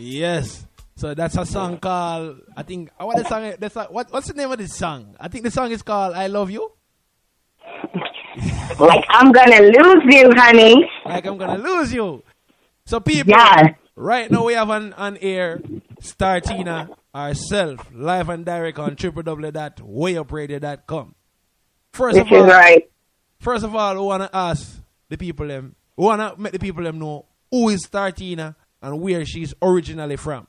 Yes. So that's a song called, I think, what's the name of this song? I think the song is called I Love You. Like I'm gonna lose you, honey. Like I'm gonna lose you. So people, right now we have on air Star Tina herself, live and direct on www.wayupradio.com. First of all, we wanna ask the people them, we wanna make the people them know who is Star Tina and where she's originally from.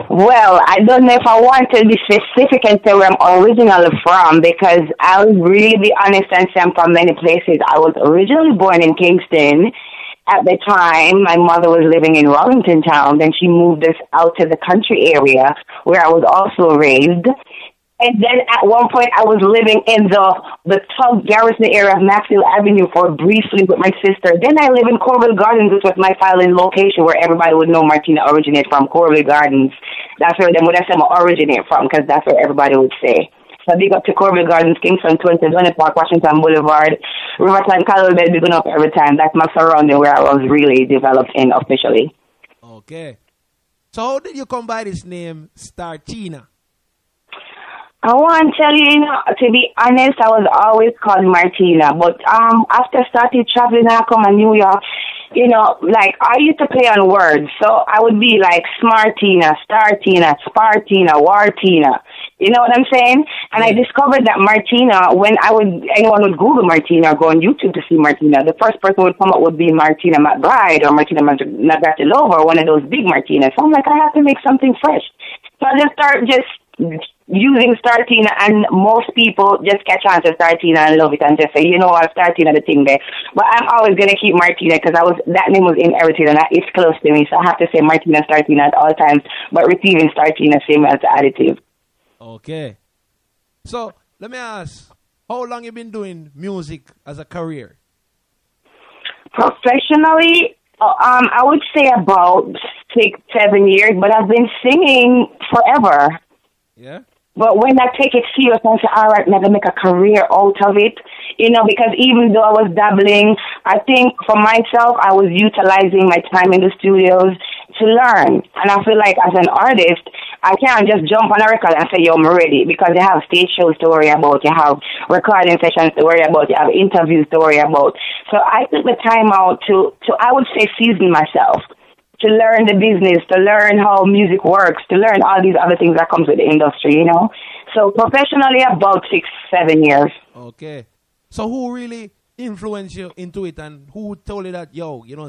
Well, I don't know if I want to be specific and say where I'm originally from, because I'll really be honest and say I'm from many places. I was originally born in Kingston. At the time, my mother was living in Wellington Town. Then she moved us out to the country area where I was also raised. And then at one point, I was living in the Tug Garrison area of Maxfield Avenue for briefly with my sister. Then I live in Corville Gardens, which was my filing location where everybody would know Martina originated from. Corville Gardens. That's where them would have said I originate from, because that's where everybody would say. So big up to Corville Gardens, Kingston, 20, Park, Washington Boulevard, Riverside, Colorado, big up every time. That's my surrounding where I was really developed in officially. Okay. So how did you come by this name, Star Tina? I want to tell you, to be honest, I was always called Martina. But after I started traveling, I come to New York, like I used to play on words. So I would be like Smartina, Startina, Spartina, Wartina. You know what I'm saying? And I discovered that Martina, when anyone would Google Martina or go on YouTube to see Martina, the first person who would come up would be Martina McBride or Martina Navratilova or one of those big Martinas. So I'm like, I have to make something fresh. So I just start using Startina, and most people just catch on to Startina and love it and just say, Startina the thing there. But I'm always going to keep Martina because that name was inherited and it's close to me. So I have to say Martina Startina at all times, but receiving Startina same as the additive. Okay. So let me ask, how long you been doing music as a career? Professionally, I would say about 6-7 years, but I've been singing forever. Yeah. But when I take it serious, I say, all right, I'm going to make a career out of it, because even though I was dabbling, I think for myself, I was utilizing my time in the studios to learn. And I feel like as an artist, I can't just jump on a record and say, yo, I'm ready, because you have stage shows to worry about, you have recording sessions to worry about, you have interviews to worry about. So I took the time out to I would say, season myself, to learn the business, to learn how music works, to learn all these other things that comes with the industry, So professionally, about 6-7 years. Okay. So who really influenced you into it, and who told you that,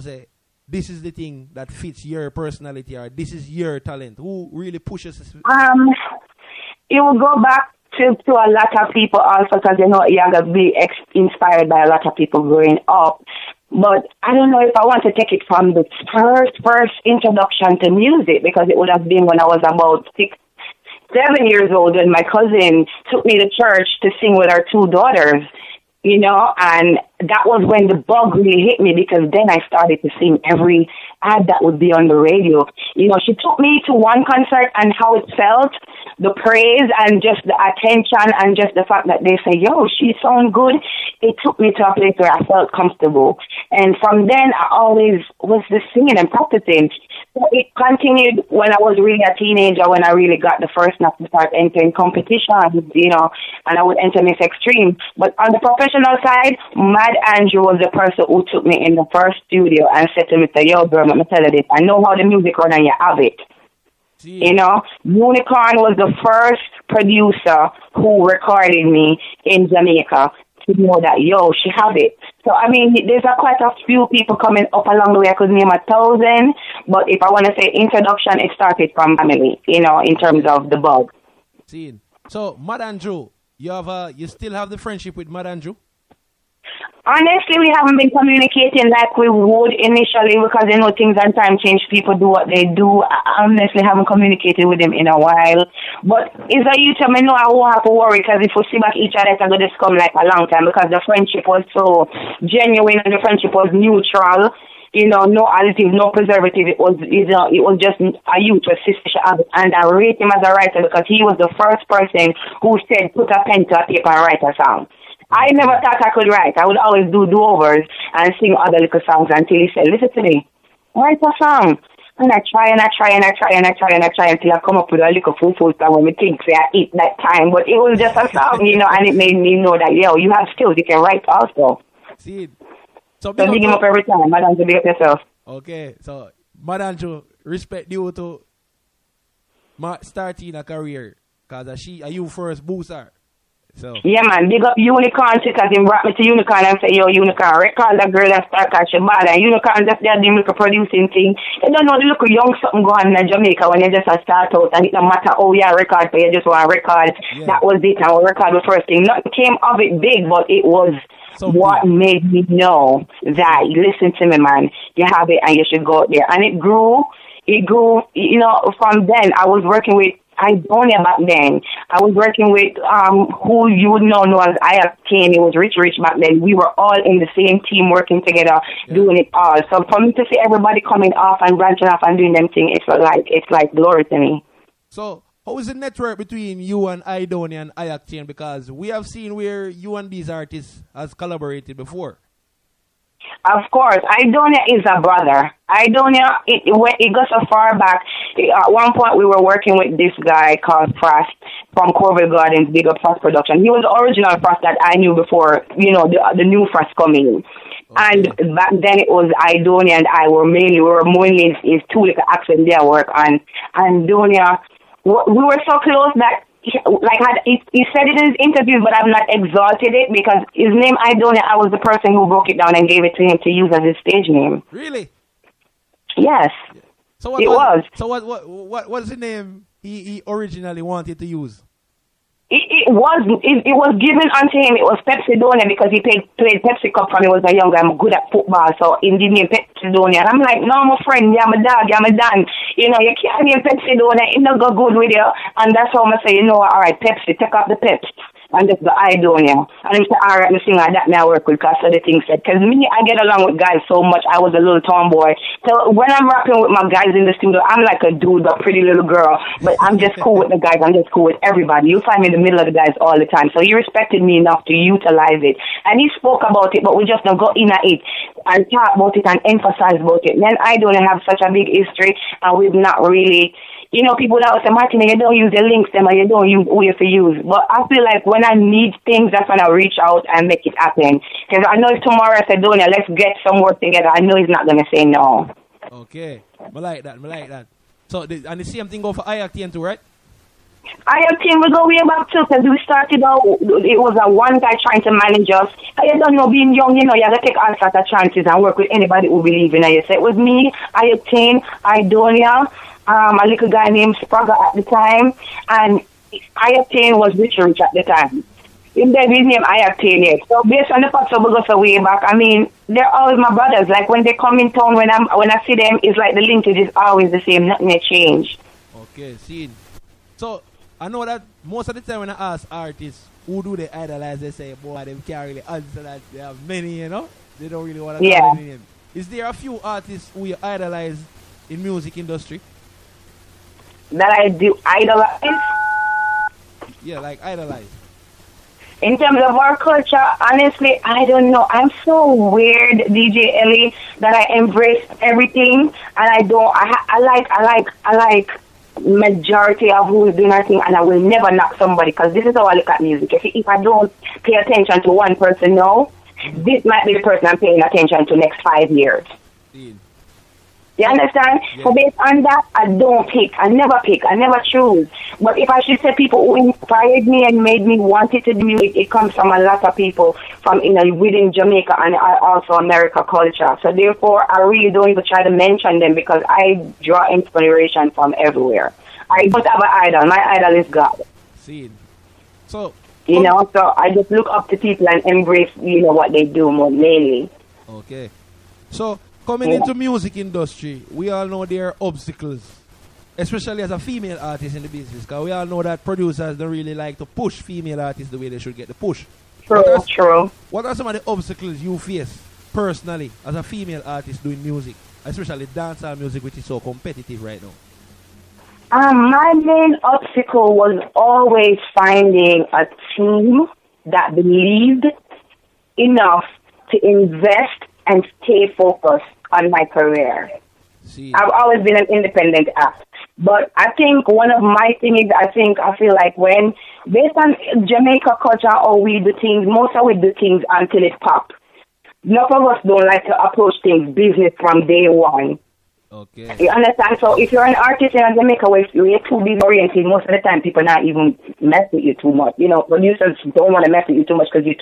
say, this is the thing that fits your personality, or this is your talent? Who really pushes this? It will go back to a lot of people also, because, you're going to be inspired by a lot of people growing up. But I don't know if I want to take it from the first introduction to music, because it would have been when I was about 6-7 years old, and my cousin took me to church to sing with her 2 daughters, and that was when the bug really hit me, because then I started to sing every ad that would be on the radio. She took me to one concert, and how it felt, the praise and just the attention and just the fact that they say, yo, she sounds good, it took me to a place where I felt comfortable. And from then, I always was just singing and practicing. So it continued when I was really a teenager, when I really got the first enough to start entering competitions, and I would enter Miss Extreme. But on the professional side, Mad Andrew was the person who took me in the first studio and said to me, yo, bro, let me tell you this, I know how the music run and you have it. Unicorn was the first producer who recorded me in Jamaica to know that, yo, she have it. So, I mean, there's quite a few people coming up along the way. I could name 1,000, but if I want to say introduction, it started from family, in terms of the bug. See. So, Mad Andrew, you still have the friendship with Mad Andrew? Honestly, we haven't been communicating like we would initially, because things and time change. People do what they do. I honestly haven't communicated with him in a while. But is a you tell me, no, I won't have to worry, because if we see back each other, it's going to just come like a long time, because the friendship was so genuine and the friendship was neutral. No additive, no preservative. It was just a youth with sister, and I rate him as a writer because he was the first person who said, put a pen to a paper and write a song. I never thought I could write. I would always do do-overs and sing other little songs until he said, listen to me, write a song. And I try until I come up with a little full song when we think say I eat that time. But it was just a song, and it made me know that, you have skills, you can write also. See, so big him up every time, Madam, to big up yourself. Okay, so Madam, respect you to starting a career, because you first booster. So. Yeah, man, big up Unicorn because he brought me to Unicorn and say, yo, Unicorn, record that girl that start catch your bad. And Unicorn just there doing like a producing thing. You don't know the little young something going on in Jamaica when you just start out and it don't matter how you record, but you just want to record. Yeah. That was it. I will record the first thing. Nothing came of it big, but it was what made me know that, listen to me, man, you have it and you should go out there. And it grew, from then I was working with Idonia back then. I was working with who you would know as IFT. It was Rich back then. We were all in the same team working together, doing it all. So for me to see everybody coming off and branching off and doing them things, it's like glory to me. So how is the network between you and Idonia and IFT? Because we have seen where you and these artists has collaborated before. Of course, Idonia is a brother. Idonia, it goes so far back. At one point, we were working with this guy called Frost from Corville Gardens, Big Up Frost Production. He was the original Frost that I knew before, the new Frost coming in. Okay. And back then, it was Idonia and I were mainly his two little accent there work. And Idonia, we were so close that he said it in his interviews, but I've not exalted it because his name Idonia, I was the person who broke it down and gave it to him to use as his stage name. Really? Yes. So what was. So what was the name he originally wanted to use? It was given unto him. It was Pepsidonia because he played Pepsi Cup when he was a young guy. I'm good at football, so he did name Pepsidonia. And I'm like, no, my friend, you're my dog, you're my dan. You can't name Pepsidonia. It don't go good with you. And that's how I say, all right, Pepsi, take off the Pepsi. And just the Idonia. And he said, all right, I'm sing like that now work with because of the thing said. Because me, I get along with guys so much. I was a little tomboy. So when I'm rapping with my guys in the studio, I'm like a dude, a pretty little girl. But I'm just cool with the guys. I'm just cool with everybody. You find me in the middle of the guys all the time. So he respected me enough to utilize it. And he spoke about it, but we just don't go in at it and talk about it and emphasize about it. And then I don't have such a big history, and we've not really... people that would say, Martin, you don't use the links, them, and you don't use who you use. But I feel like when I need things, that's when I reach out and make it happen. Because I know if tomorrow I said, Donia, let's get some work together, I know he's not going to say no. Okay. I like that. So, and the same thing go for IFT too, right? IFT, we go way back too, because we started out, it was a one guy trying to manage us. I don't know, being young, you have to take all sorts of chances and work with anybody who believes in you. So it was me, IFT, Idonia, a little guy named Spragga at the time, and IFT was Rich at the time. His name IFT. So based on the fact that we go so way back, I mean, they're always my brothers. Like when they come in town, when I see them, it's like the linkage is always the same, nothing has changed. Okay, see. So I know that most of the time when I ask artists who do they idolize, they say, boy, they can't really answer that. They have many, They don't really want to call any name. Is there a few artists who you idolize in music industry? That I do idolize? Yeah, like idolize. In terms of our culture, honestly, I don't know. I'm so weird, DJ Elly, that I embrace everything, and I don't. I like majority of who's doing our thing, and I will never knock somebody because this is how I look at music. If I don't pay attention to one person now, this might be the person I'm paying attention to next 5 years. You understand? Yeah. So based on that, I don't pick. I never pick. I never choose. But if I should say people who inspired me and made me want to do music, it comes from a lot of people from within Jamaica and also America culture. So therefore, I really don't even try to mention them because I draw inspiration from everywhere. I don't have an idol. My idol is God. See. So so I just look up to people and embrace, what they do more mainly. Okay. So coming into music industry, we all know there are obstacles, especially as a female artist in the business, because we all know that producers don't really like to push female artists the way they should get the push. True. What are some of the obstacles you face personally as a female artist doing music, especially dancehall music, which is so competitive right now? My main obstacle was always finding a team that believed enough to invest and stay focused on my career. See. I've always been an independent act. But I think one of my things, I feel like when, based on Jamaica culture, how we do things, most of we do things until it pops. None of us don't like to approach things business from day one. Okay. You understand? So if you're an artist in Jamaica where you're too business oriented, most of the time people not even mess with you too much. You know, producers don't want to mess with you too much because you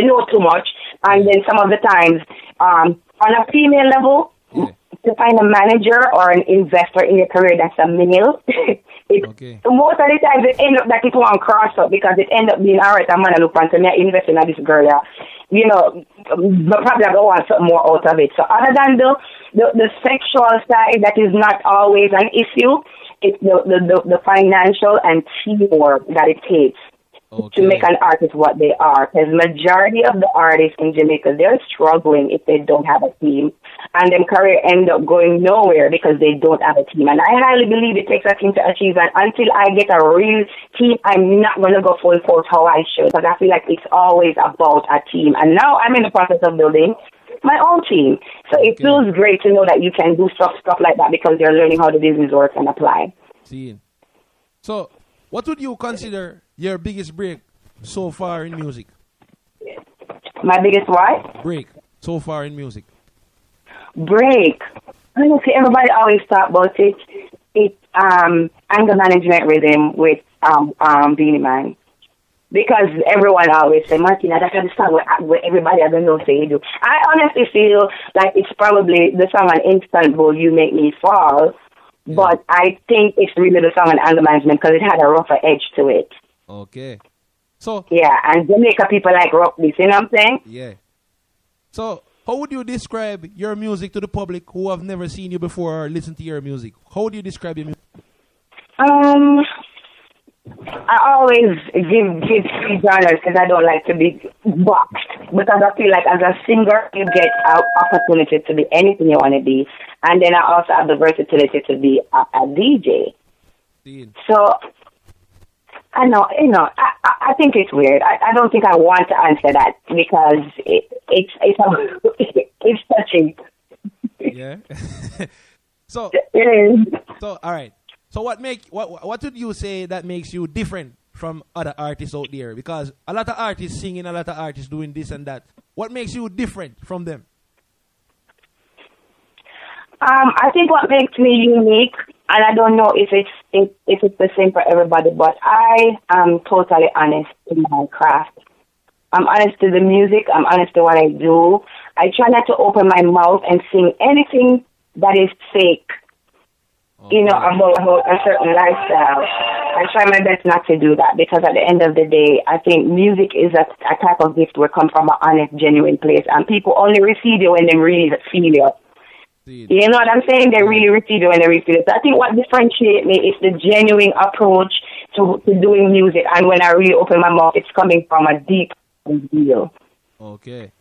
know too much. And then some of the times, on a female level, to find a manager or an investor in your career that's a male, most of the time it end up that it won't cross up because it end up being, all right, I'm going to look onto me, I invest in this girl, you know, but probably I don't want something more out of it. So other than the sexual side that is not always an issue, it's the financial and teamwork that it takes to make an artist what they are. Because majority of the artists in Jamaica, they're struggling if they don't have a team. And their career end up going nowhere because they don't have a team. And I highly believe it takes a team to achieve that. Until I get a real team, I'm not going to go full force how I should. Because I feel like it's always about a team. And now I'm in the process of building my own team. So it feels great to know that you can do stuff like that because you're learning how the business works and apply. See. So what would you consider your biggest break so far in music? My biggest what? Break so far in music. Break. I don't see everybody always talk about it. It's anger management rhythm with Beanie Man. Because everyone always say, Martina, that's the song where everybody I don't know say you do. I honestly feel like it's probably the song on Istanbul, You Make Me Fall. But I think it's really the song on anger management because it had a rougher edge to it. Okay. So yeah, and Jamaica people like roughness, you know what I'm saying? Yeah. So how would you describe your music to the public who have never seen you before or listened to your music? How would you describe your music? I always give three genres because I don't like to be boxed. Because I feel like as a singer, you get an opportunity to be anything you want to be. And then I also have the versatility to be a DJ. So, I know, I think it's weird. I don't think I want to answer that because it's touching. Yeah. So, all right. So what would you say that makes you different from other artists out there? Because a lot of artists singing, a lot of artists doing this and that. What makes you different from them? I think what makes me unique, and I don't know if it's the same for everybody, but I am totally honest in my craft. I'm honest to the music. I'm honest to what I do. I try not to open my mouth and sing anything that is fake. You know, about a certain lifestyle. I try my best not to do that because at the end of the day, I think music is a type of gift where it comes from an honest, genuine place. And people only receive it when they really feel it. You know what I'm saying? They really receive it when they really feel it. So I think what differentiates me is the genuine approach to doing music. And when I really open my mouth, it's coming from a deep deal. Okay.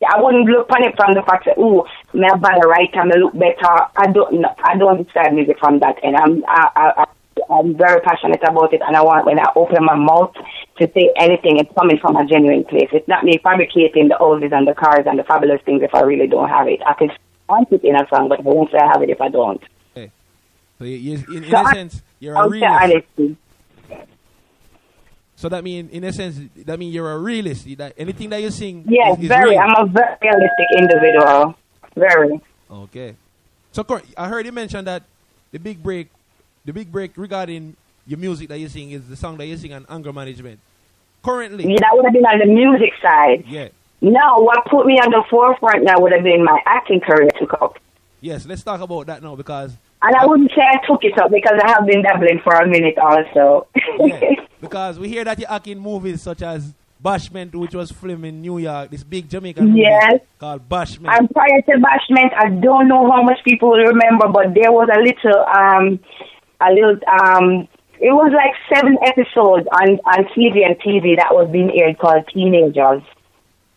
I wouldn't look on it from the fact that, oh, my body right and I look better. I don't decide music from that. And I'm very passionate about it. And I want, when I open my mouth to say anything, it's coming from a genuine place. It's not me fabricating the oldies and the cars and the fabulous things if I really don't have it. I can want it in a song, but I won't say I have it if I don't. Okay. So in a sense, you're a realist. So that means, in a sense, you're a realist. That anything that you sing, yes, is very. real. I'm a very realistic individual. Very. Okay. So I heard you mention that the big break regarding your music that you sing is the song that you sing on anger management. Currently, yeah, that would have been on the music side. Yeah. Now, what put me on the forefront now would have been my acting career took up. Yes, let's talk about that now because. And I wouldn't say I took it up because I have been dabbling for a minute also. Yeah, because we hear that you act in movies such as Bashment, which was filmed in New York, this big Jamaican movie called Bashment. And prior to Bashment, I don't know how much people will remember, but there was a little, it was like 7 episodes on TV and TV that was being aired called Teenagers.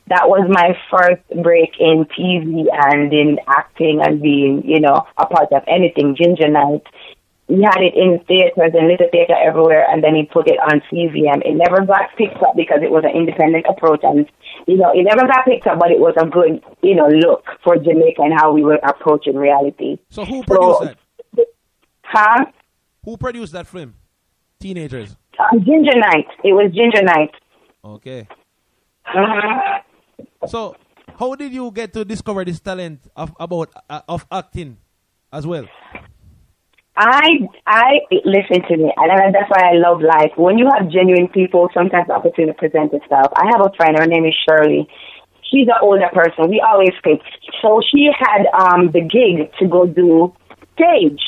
That was my first break in TV and in acting and being, a part of anything, Ginger Night. he had it in theaters and little theater everywhere, and then he put it on CVM. It never got picked up because it was an independent approach, and it never got picked up, but it was a good look for Jamaica and how we were approaching reality. So who produced that? Huh? Who produced that film? Teenagers. Ginger Night. It was Ginger Night. Okay. Uh-huh. So, how did you get to discover this talent of acting as well? I listen to me, and that's why I love life. When you have genuine people, sometimes the opportunity presents itself. I have a friend. Her name is Shirley. She's an older person. We always speak. So she had the gig to go do stage.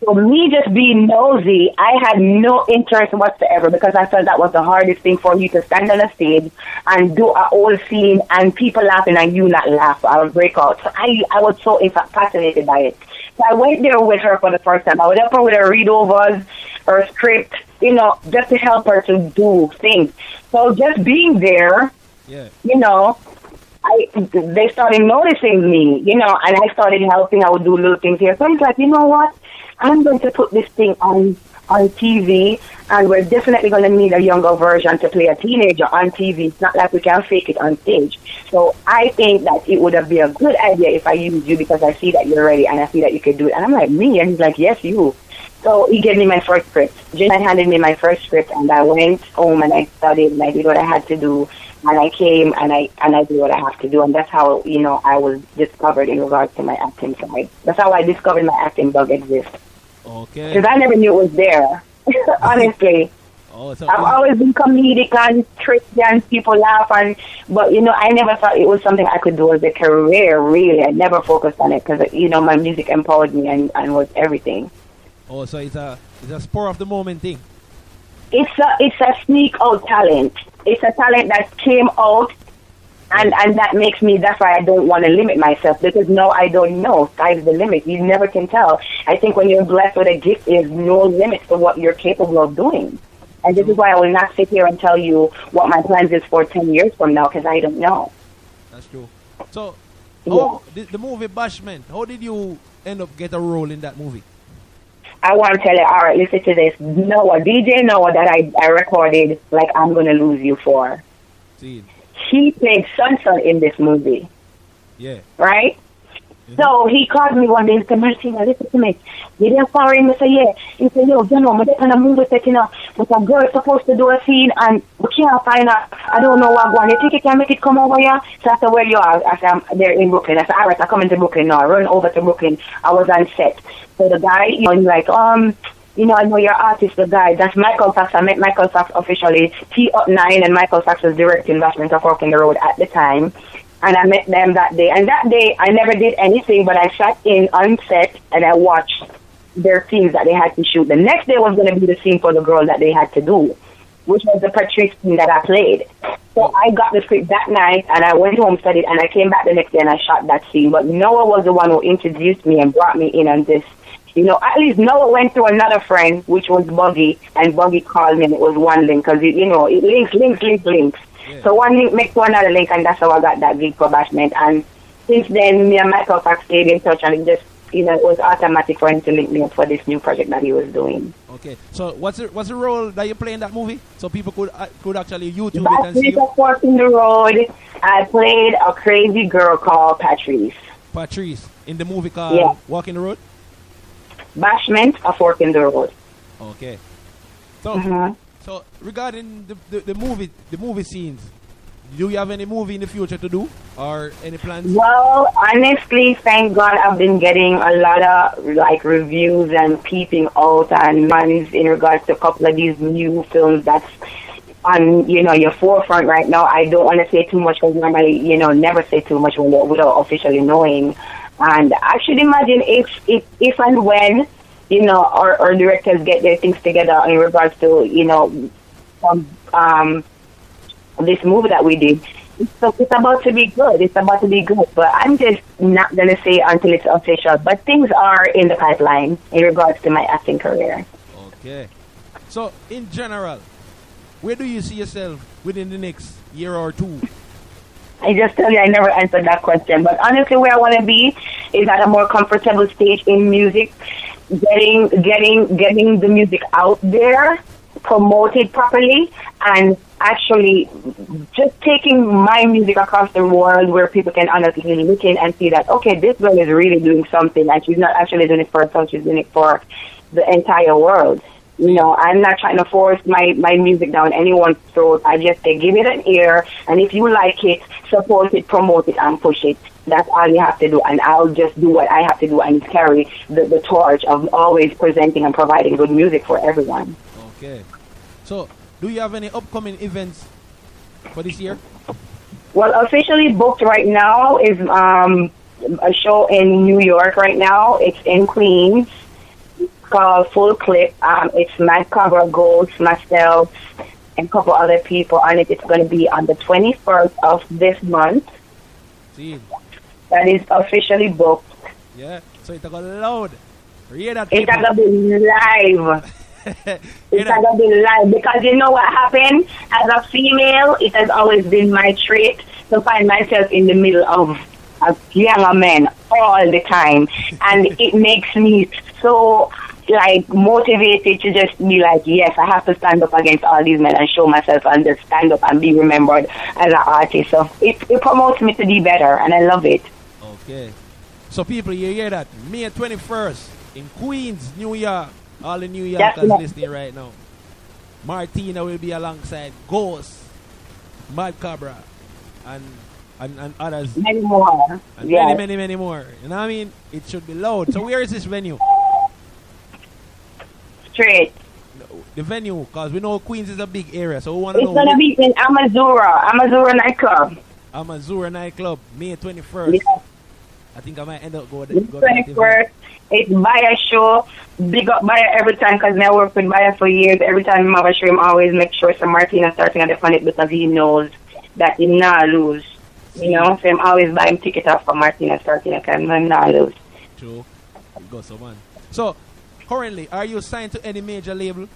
So me just being nosy, I had no interest whatsoever because I felt that was the hardest thing for you to stand on a stage and do a whole scene and people laughing and you not laugh. I would break out. So I was so fascinated by it. So I went there with her for the first time. I would help her with her read-overs, her script, just to help her to do things. So just being there, yeah. They started noticing me, and I started helping. I would do little things here. So I was like, you know what? I'm going to put this thing on TV, and we're definitely going to need a younger version to play a teenager on TV. It's not like we can fake it on stage. So I think that it would have been a good idea if I used you because I see that you're ready and I see that you can do it. And I'm like, me? And he's like, yes, you. So he gave me my first script. Jen handed me my first script, and I went home and I studied and I did what I had to do. And I came and I did what I have to do. And that's how, I was discovered in regards to my acting side. That's how I discovered my acting bug exists. Okay. Because I never knew it was there, honestly. So I've always been comedic and tricky and people laugh. But, I never thought it was something I could do as a career, really. I never focused on it because, my music empowered me and was everything. Oh, so it's a spur of the moment thing. It's a sneak out talent. It's a talent that came out, and that makes me. That's why I don't want to limit myself because no, I don't know. Sky's the limit. You never can tell. I think when you're blessed with a gift, there's no limit to what you're capable of doing. And this is why I will not sit here and tell you what my plans is for 10 years from now because I don't know. That's true. So, the movie Bashment. How did you end up get a role in that movie? I want to tell you, all right, listen to this. Noah, DJ Noah that I recorded, like I'm going to lose you for. See. He played Sun in this movie. Yeah. Right? Mm-hmm. So he called me one day and said, Martina, listen to me. You didn't fire him and say, yeah. He said, yo, I'm going to move with it, but a girl's supposed to do a scene and we can't find her. I don't know what going. You think you can make it come over here? So I said, where you are? I said, I'm there in Brooklyn. I said, all right, I'm coming to Brooklyn now. I run over to Brooklyn. I was on set. So the guy, he's like, I know your artist, the guy. That's Michael Sachs. I met Michael Sachs officially. T9 and Michael Sachs was directing Bashment of Work in the Road at the time. And I met them that day. And that day, I never did anything, but I sat in on set and I watched their scenes that they had to shoot. The next day was going to be the scene for the girl that they had to do, which was the Patrice scene that I played. So I got the script that night, and I went home, studied, and I came back the next day and I shot that scene. But Noah was the one who introduced me and brought me in on this. At least Noah went to another friend, which was Buggy, and Buggy called me, and it was one link, because, it links. Yeah. So one link makes to another link, and that's how I got that gig for Bashment. And since then, me and Michael Fox stayed in touch, and it just, it was automatic for him to link me up for this new project that he was doing. Okay, so what's the role that you play in that movie? So people could actually YouTube it and see you? Fork in the Road. I played a crazy girl called Patrice. Patrice, in the movie called Walk in the Road? Bashment, A Fork in the Road. Okay. So, so regarding the movie scenes, do you have any movie in the future to do or any plans? Well, honestly, thank God I've been getting a lot of reviews and peeping out and monies in regards to a couple of these new films that's on your forefront right now. I don't want to say too much because normally never say too much without officially knowing. And I should imagine if and when, our directors get their things together in regards to, this movie that we did. It's about to be good. It's about to be good. But I'm just not going to say until it's official. But things are in the pipeline in regards to my acting career. Okay. So, in general, where do you see yourself within the next year or two? I just tell you, I never answered that question. But honestly, where I want to be is at a more comfortable stage in music. getting the music out there, promoted properly, and actually just taking my music across the world where people can honestly look in and see that, okay, this girl is really doing something, and she's not actually doing it for herself, she's doing it for the entire world. You know, I'm not trying to force my music down anyone's throat. I just say give it an ear, and if you like it, support it, promote it, and push it. That's all you have to do, and I'll just do what I have to do and carry the torch of always presenting and providing good music for everyone. Okay. So, do you have any upcoming events for this year? Well, officially booked right now is a show in New York right now. It's in Queens. Called Full Clip. It's Mad Cobra, Ghost, myself, and a couple other people on it. It's going to be on the 21st of this month. See. That is officially booked. Yeah, so it's going to load. Hear that, it's going to be live. It's going to be live because you know what happened? As a female, it has always been my trait to find myself in the middle of younger men all the time. And it makes me so motivated to just be like, yes, I have to stand up against all these men and show myself and just stand up and be remembered as an artist. So it promotes me to be better, and I love it. Okay. So people, you hear that? May 21st in Queens, New York. All the New Yorkers listening right now. Martina will be alongside Ghost, Mad Cobra, and others. Many more. And many more. You know what I mean? It should be loud. So where is this venue? Straight. The venue, because we know Queens is a big area, so we want to know. It's going to be in Amazura nightclub. Amazura nightclub, May 21st. Yeah. I think I might end up going. 21st. It's Baya show. Big up Baya every time because I work with Baya for years. Every time I have a show, I always make sure some Martina starting at the front because he knows that he not lose. You know, so I'm always buying ticket off for Martina starting because I'm not lose. True. You go so man. So currently, are you signed to any major label?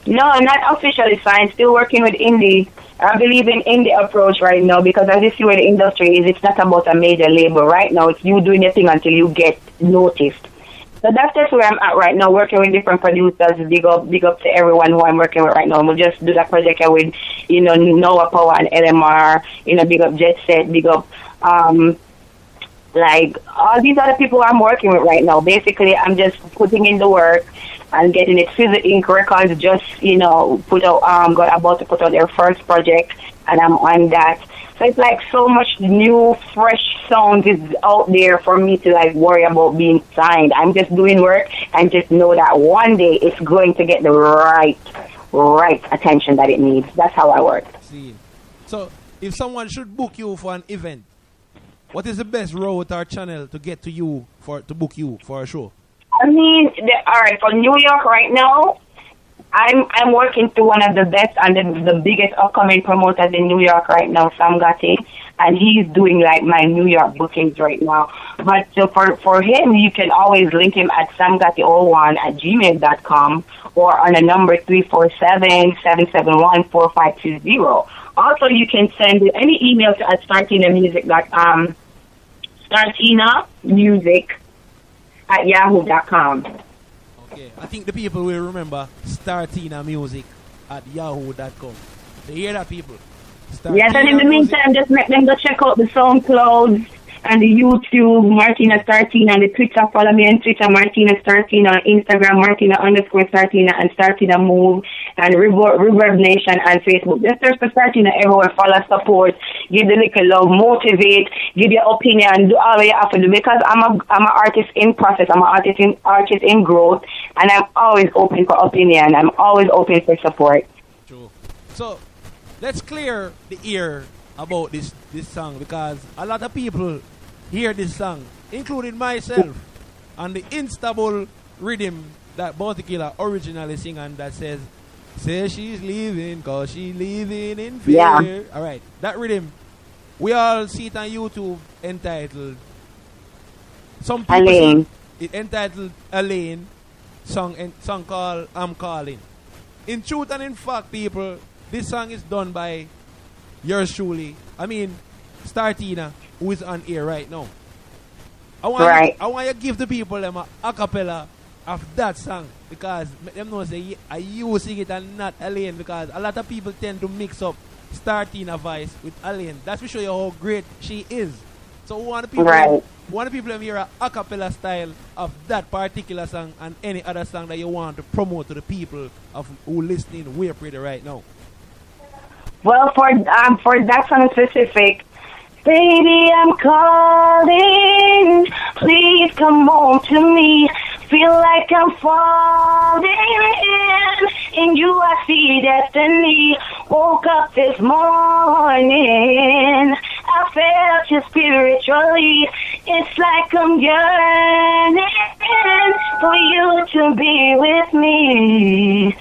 No, I'm not officially signed. Still working with indie. I believe in indie approach right now because as you see where the industry is, it's not about a major label. Right now, it's you doing your thing until you get noticed. So that's just where I'm at right now, working with different producers. Big up to everyone who I'm working with right now. We'll just do that project with, Noah Power and LMR. Big up Jet Set. Big up all these other people I'm working with right now. Basically, I'm just putting in the work and getting it. Fizzy Inc. Records just, about to put out their first project, and I'm on that. So it's like so much new, fresh sound is out there for me to worry about being signed. I'm just doing work and just know that one day it's going to get the right attention that it needs. That's how I work. See. So if someone should book you for an event, what is the best route or channel to get to you to book you for a show? I mean, all right, for New York right now, I'm working through one of the best and the biggest upcoming promoters in New York right now, Sam Gotti, and he's doing my New York bookings right now. But so for him, you can always link him at samgotti01@gmail.com or on the number 347-771-4520. Also, you can send any email to at startinamusic@yahoo.com. Okay, I think the people will remember startinamusic@yahoo.com. They hear that, people? Yes, and in the meantime, just make them go check out the SoundClouds and the YouTube, Martina Startina, and the Twitter. Follow me on Twitter, Martina Startina, on Instagram, Martina_Startina, and Startina Move, and Reverb Nation on Facebook. Just search for Startina everywhere. Follow, support, give the little love, motivate, give your opinion, do all you have to do. Because I'm an artist in process. I'm an artist in growth, and I'm always open for opinion. I'm always open for support. True. So let's clear the ear about this song, because a lot of people hear this song, including myself, and the instable rhythm that Bounty Killer originally sing, and that says she's leaving cause she's living in fear. Yeah. Alright, that rhythm, we all see it on YouTube entitled, some people Elaine. see it entitled Elaine, song called I'm Calling. In truth and in fact, people, this song is done by yours truly, Startina, who is on air right now. I want you to give the people them a cappella of that song because make them know say are you sing it and not Alien because a lot of people tend to mix up Startina voice with Alien. That's to show you how great she is. So one of the people hear a cappella style of that particular song and any other song that you want to promote to the people of who listening We're Pretty right now. Well, for that song specific, baby, I'm calling. Please come home to me. Feel like I'm falling in you. I see destiny. Woke up this morning. I felt you spiritually. It's like I'm yearning for you to be with me.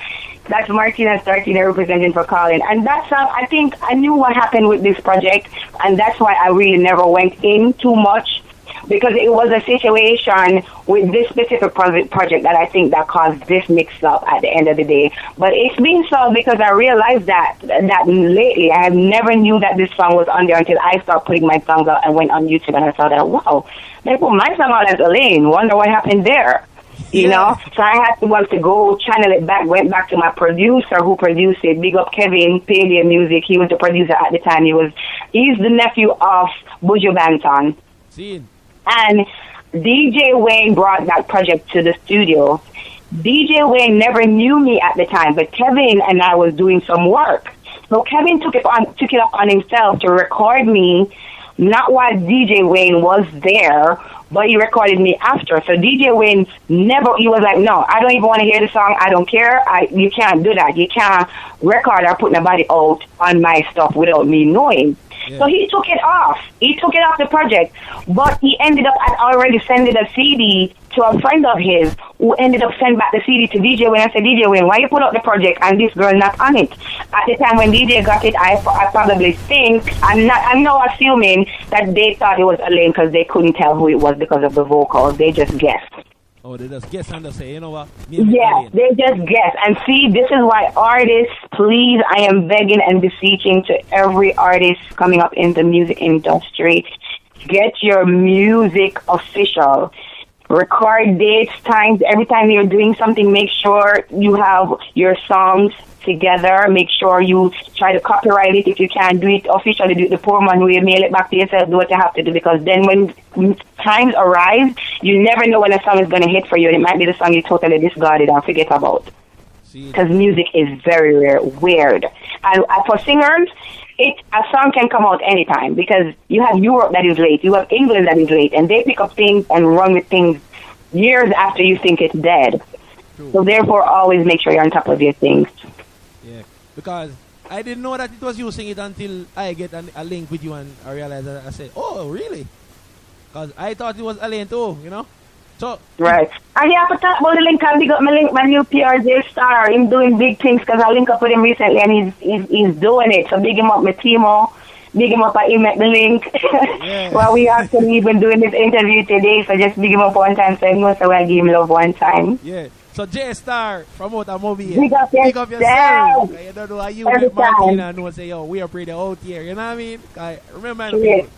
That's Martina Startina representing for Colin. And that song, I think I knew what happened with this project, and that's why I really never went in too much, because it was a situation with this specific project that I think that caused this mix-up at the end of the day. But it's been solved because I realized that lately I never knew that this song was on there until I started putting my songs out and went on YouTube and I saw that, wow, they put my song out as Elaine. Wonder what happened there. You know, so I had to go channel it back, went back to my producer who produced it. Big up Kevin, Palea Music. He was the producer at the time. He's the nephew of Buju Banton. And DJ Wayne brought that project to the studio. DJ Wayne never knew me at the time, but Kevin and I was doing some work. So Kevin took it upon himself to record me, not while DJ Wayne was there, but he recorded me after. So DJ Wayne he was like, no, I don't even want to hear the song. I don't care. You can't do that. You can't record or put nobody out on my stuff without me knowing. Yeah. So he took it off. He took it off the project. But he ended up already sending a CD to a friend of his who ended up sending back the CD to DJ Wayne. I said, DJ Wayne, why you put out the project and this girl not on it? At the time when DJ got it, I probably think, I'm now assuming that they thought it was Elaine because they couldn't tell who it was because of the vocals. They just guessed. Oh, they just guess and they say, you know what? Yeah, they just guess. And see, this is why artists, please, I am begging and beseeching to every artist coming up in the music industry, get your music official. Record dates, times, every time you're doing something, make sure you have your songs together. Make sure you try to copyright it. If you can't do it officially, do it the poor man way, mail it back to yourself, do what you have to do, because then when times arise, you never know when a song is going to hit for you. It might be the song you totally discarded and forget about. Because music is very weird. And for singers, a song can come out anytime, because you have Europe that is late, you have England that is late, and they pick up things and run with things years after you think it's dead. True. So therefore, always make sure you're on top of your things. Yeah, because I didn't know that it was you singing it until I get a link with you and I realized that I said, oh, really? Because I thought it was Alain too, you know? So right. And you have to talk about the link and big up my new PRJ star. Him doing big things because I link up with him recently and he's doing it. So big him up, my Timo. Big him up, I email the link. Yeah. Well, we actually even doing this interview today, so just big him up one time so he knows so I'll give him love one time. Yeah. So J Star, promote a movie. Big up yourself. You don't know how you get Martina and say, yo, we are pretty out here. You know what I mean? Remember, people,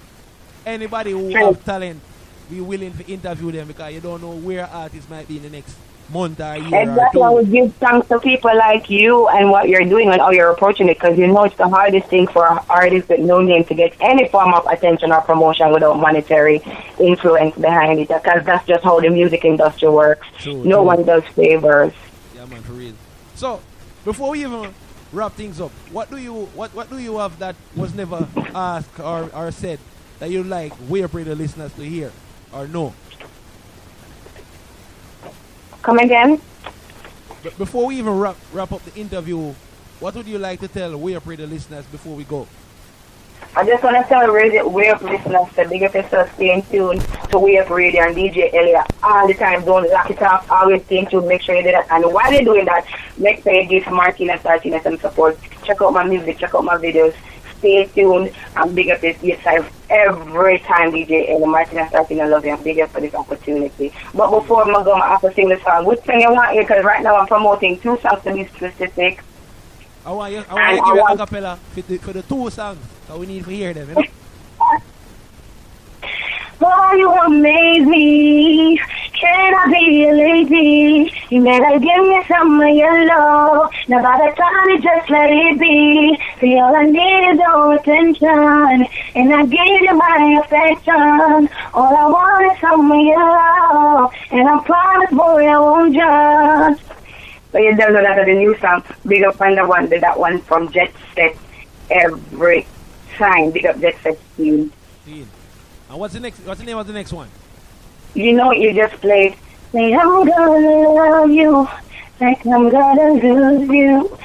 anybody who have talent, be willing to interview them, because you don't know where artists might be in the next month or year. Exactly. I would give thanks to people like you and what you're doing and how you're approaching it, because you know it's the hardest thing for artists with no name to get any form of attention or promotion without monetary influence behind it, because that's just how the music industry works. No one does favors. Yeah, man, for real. So, before we even wrap things up, what do you have that was never asked or said that you'd like We're Pretty listeners to hear or know? Come again? Before we even wrap up the interview, what would you like to tell We're Pretty listeners before we go? I just want to tell We're Pretty listeners to big up yourself, stay tuned to We're Pretty and DJ Elly all the time. Don't lock it off. Always stay tuned. Make sure you do that. And while you're doing that, make sure you give Martina Startina some support. Check out my music. Check out my videos. Stay tuned and big up yourself every time DJ Elly. Martina Startina love you and big up for this opportunity. But before I go, I have to sing the song. Which song you want here? Because right now I'm promoting 2 songs to be specific. I want you to give you a cappella for the 2 songs. So we need to hear them, you know? Boy, you amaze me. Can I be a lady? You better give me some of your love. Now by the time it just let it be. See, all I need is your attention. And I give you my affection. All I want is some of your love. And I promise, boy, I won't judge. But you don't know that the new song. Big up on the one, that one from Jet Set. Every time. Big up Jet Set Team. And what's the name of the next one? You know what you just played? Say, I'm gonna love you like I'm gonna lose you.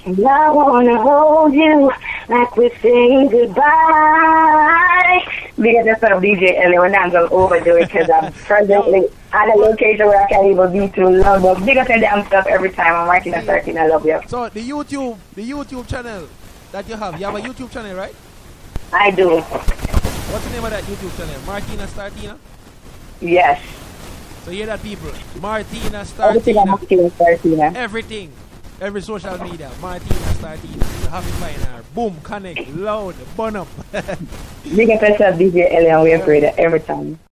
And I wanna hold you like we're saying goodbye. Because that's what DJ Elly when I'm going to overdo it because I'm presently at a location where I can't even be too long. But big up the damn stuff every time I'm working at 13. I love you. So the YouTube channel that you have a YouTube channel, right? I do. What's the name of that YouTube channel? Martina Startina? Yes. So hear that, people. Martina Everything Startina. Martina Startina. Everything. Every social media. Martina Startina. You have it by now. Boom, connect, loud, burn up. Big up yourself, DJ Elly, and we are afraid every time.